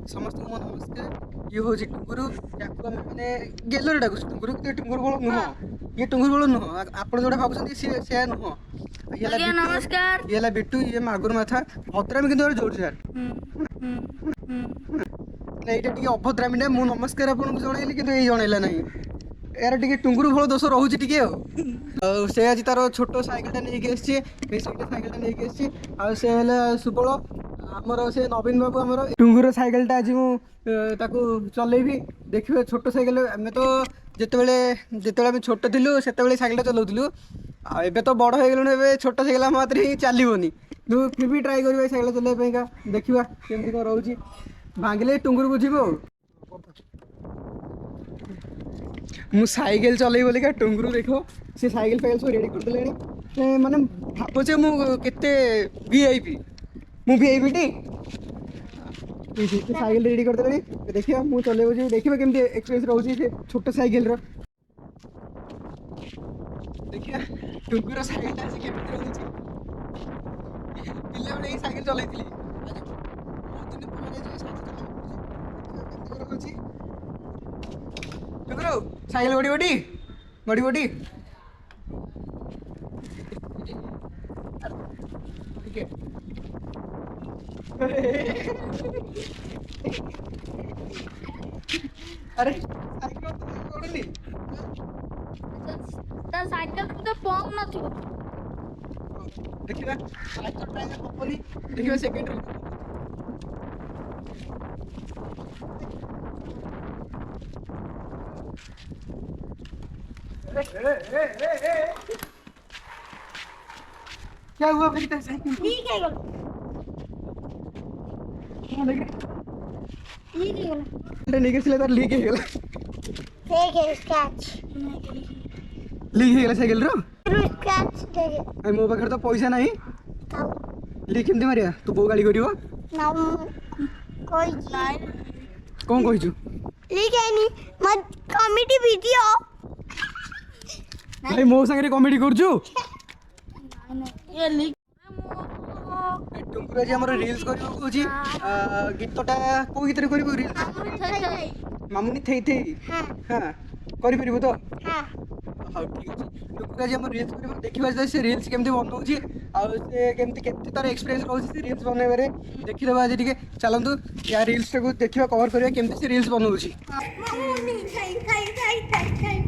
समस्त को नमस्कार। ये हूँ टुंगुरु या मैंने गेलर डाक टुंगुरु टुंगुर बड़ नुह ये टुंगुर बड़ नुह आप जो भावुँ सी नुह ये बिट्टू ये मागुर माथा भद्रामी कि जोर सार ये अभद्रामी ना मुझे नमस्कार आपको जनइली कि जनइला ना यार टे टुंगुरु फल दोष रोचे टे से आज तार छोट सैकेलटा नहीं सैकेलटा नहीं सुबल आमर से नवीन बाबू आमर टुंगुर सैकेलटा आज मुझे चलैबी देखिए छोट सैकेल आम तो जिते छोट थिलु से सैकेलटा चलाऊलु एबे तो बड़ हो गलु छोट सैकेल आम हाथ में चलनी फिर भी ट्राए कर सैकेल चलैया देखा केमती कौन रोचे भांगिले टुंगुर बुझे मु साइकेल चल बोलिका टुंगुरु देख से साइकेल फाइकेल सब रेडी करदे माने भावुचे मुझे वीआईपी मु वीआईपी टी साइकेल रेडी करदे देखिए मु चलेबो देखिए केमती एक्सपीरियंस रोची से छोट साइकेल रो देखिए टुंगुर साइकेल आज केमती रोची पिल्ला बडे साइकेल चलाइथिली आज बहुत दिन पर जे साइकेल रोची टुंगुरु साइकेल बड़ी बड़ी ठीक है अरे साइकेल ओडनी साइकेल तो पंप नथिबो देखिबा साइकेल प्राइस हबनी देखिबा सेकेंड क्या हुआ बेटा साइकिल ठीक है नहीं कैसे तार लीक है स्क्रैच लीक है साइकिल रो स्क्रैच देखे आई मो पाखर तो पैसा नहीं लीक केमती मारिया तू बो गाड़ी करियो ना कोई कौन कहिछु लीक है नी मत कॉमेडी वीडियो भाई मो संगे कॉमेडी करछु ये लीक टुंकुरा जी हमर रील्स करियो कहूची गीतटा को गीत रे करियो रील्स मामुनी थई थई हां करि परिबो तो हां हां ठीक अछि टुंकुरा जी हमर रील्स करियो देखिबा जे से रील्स केमती बनौची आ से केमती केते तार एक्सपीरियंस रहउची से रील्स बनैबे रे देखि देबा जे ठीक चलंतु या रील्स को देखिबा कवर करिया केमती से रील्स बनौची मामुनी थई थई थई थई